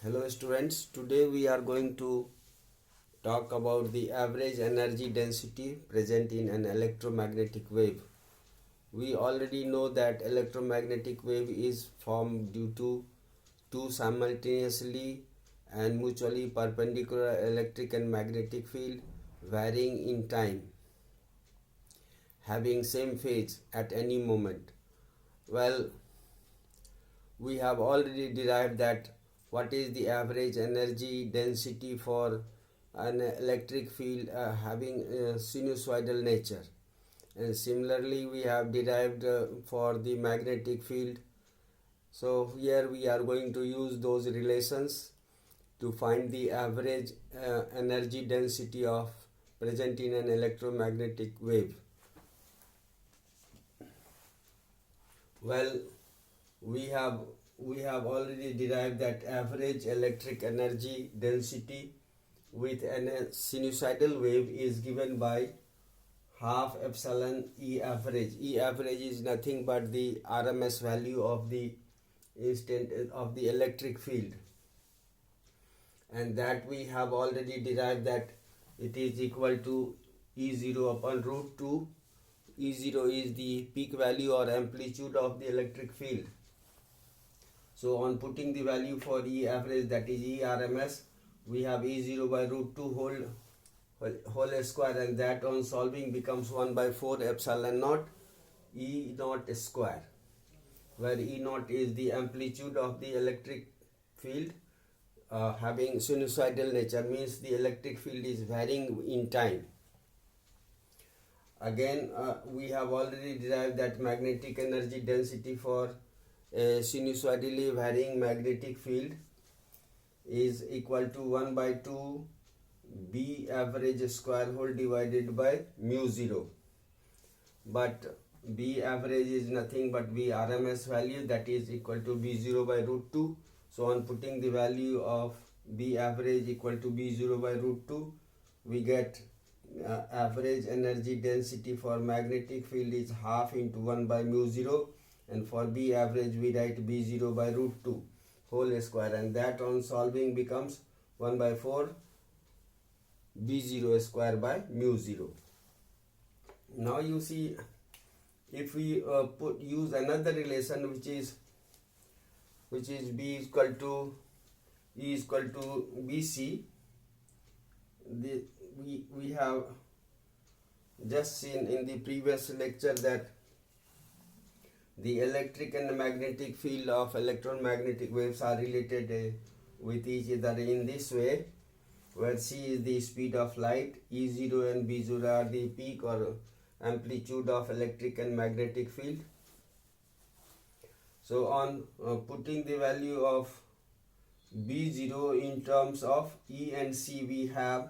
Hello students, today we are going to talk about the average energy density present in an electromagnetic wave. We already know that electromagnetic wave is formed due to two simultaneously and mutually perpendicular electric and magnetic field varying in time, having same phase at any moment. Well, we have already derived that what is the average energy density for an electric field having sinusoidal nature, and similarly we have derived for the magnetic field. So here we are going to use those relations to find the average energy density of present in an electromagnetic wave. Well, we have we have already derived that average electric energy density with a sinusoidal wave is given by half epsilon E average. E average is nothing but the RMS value of the instant of the electric field, and that we have already derived that it is equal to E0 upon root 2. E0 is the peak value or amplitude of the electric field. So on putting the value for E average, that is E RMS, we have E0 by root 2 whole square, and that on solving becomes 1 by 4 epsilon naught E naught square, where E naught is the amplitude of the electric field having sinusoidal nature, means the electric field is varying in time. Again, we have already derived that magnetic energy density for a sinusoidally varying magnetic field is equal to 1 by 2 B average square whole divided by mu 0. But B average is nothing but B RMS value, that is equal to B0 by root 2. So on putting the value of B average equal to B0 by root 2, we get average energy density for magnetic field is half into 1 by mu 0, and for B average we write B0 by root 2 whole square, and that on solving becomes 1 by 4 B0 square by mu 0. Now you see, if we use another relation which is B equal to E equal to BC, we have just seen in the previous lecture that the electric and magnetic field of electromagnetic waves are related with each other in this way, where C is the speed of light, E0 and B0 are the peak or amplitude of electric and magnetic field. So on putting the value of B0 in terms of E and C, we have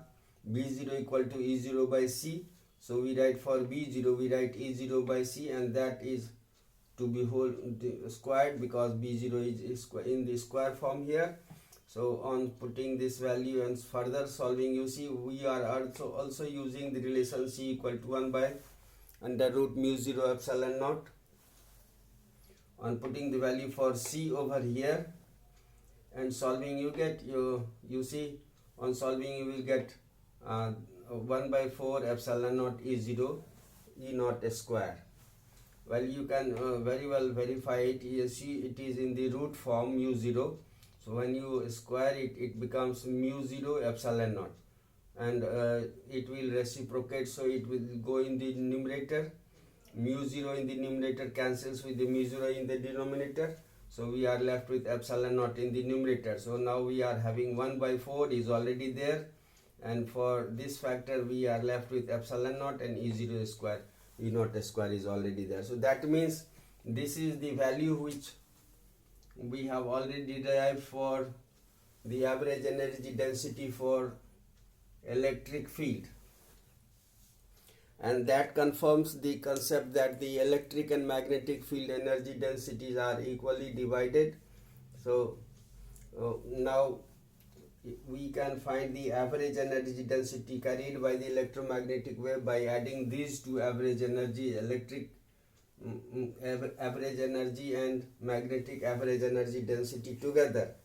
B0 equal to E0 by C. So we write for B0, we write E0 by C, and that is to be whole squared because B0 is in the square form here. So on putting this value and further solving, you see we are also using the relation C equal to 1 by under root mu 0 epsilon naught. On putting the value for C over here and solving, you get you see on solving you will get 1 by 4 epsilon naught E0 E naught square. Well, you can very well verify it. You see it is in the root form mu 0. So when you square it, it becomes mu 0 epsilon naught, and it will reciprocate, so it will go in the numerator. Mu 0 in the numerator cancels with the mu 0 in the denominator, so we are left with epsilon naught in the numerator. So now we are having 1 by 4 is already there, and for this factor we are left with epsilon naught, and E0 square E naught square is already there. So that means this is the value which we have already derived for the average energy density for electric field, and that confirms the concept that the electric and magnetic field energy densities are equally divided. So now we can find the average energy density carried by the electromagnetic wave by adding these two average energy, electric average energy and magnetic average energy density together.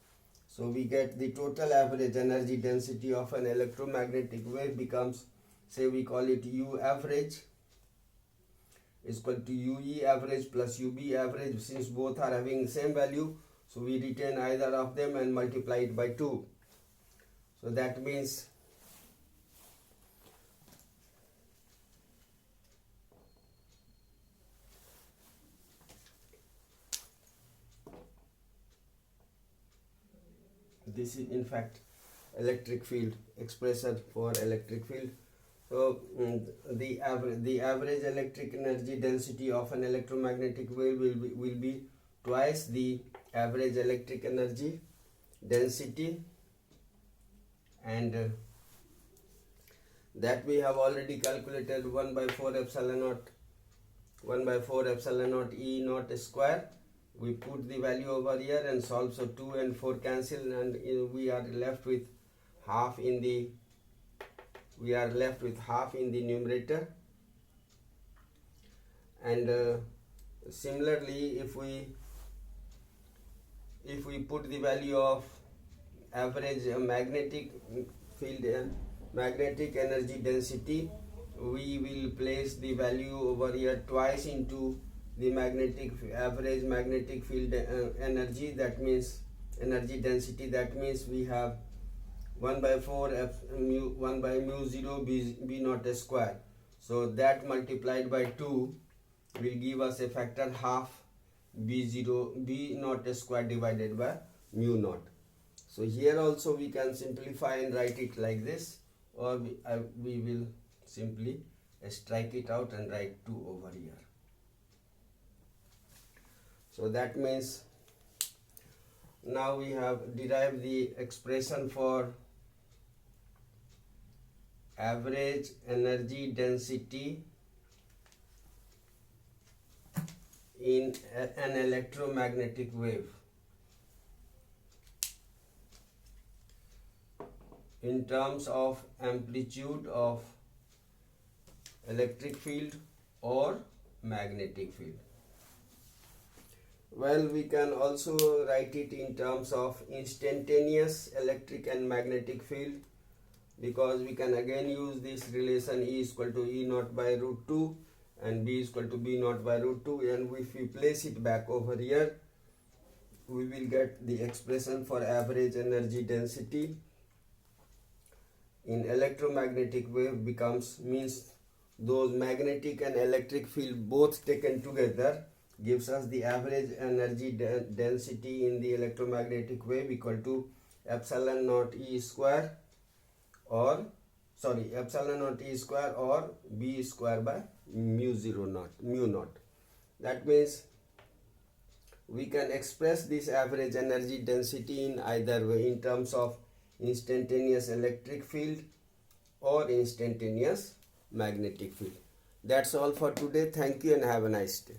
So we get the total average energy density of an electromagnetic wave becomes, say we call it U average, is equal to UE average plus UB average. Since both are having same value, so we retain either of them and multiply it by 2. So that means this is in fact electric field, expression for electric field. So the average electric energy density of an electromagnetic wave will be twice the average electric energy density, and that we have already calculated 1 by 4 epsilon naught E naught square. We put the value over here and solve, so 2 and 4 cancel, and we are left with half in the numerator. And similarly, if we put the value of average magnetic field magnetic energy density, we will place the value over here twice into the average magnetic field energy, that means energy density. That means we have 1 by 4 1 by mu 0 b naught square. So that multiplied by 2 will give us a factor half b naught square divided by mu naught. So here also we can simplify and write it like this, or we will simply strike it out and write 2 over here. So that means now we have derived the expression for average energy density in an electromagnetic wave in terms of amplitude of electric field or magnetic field. Well, we can also write it in terms of instantaneous electric and magnetic field, because we can again use this relation E is equal to E naught by root 2 and B is equal to B naught by root 2, and if we place it back over here, we will get the expression for average energy density in electromagnetic wave means those magnetic and electric field both taken together gives us the average energy density in the electromagnetic wave equal to epsilon naught E square or B square by mu naught. That means we can express this average energy density in either way, in terms of instantaneous electric field or instantaneous magnetic field. That's all for today. Thank you and have a nice day.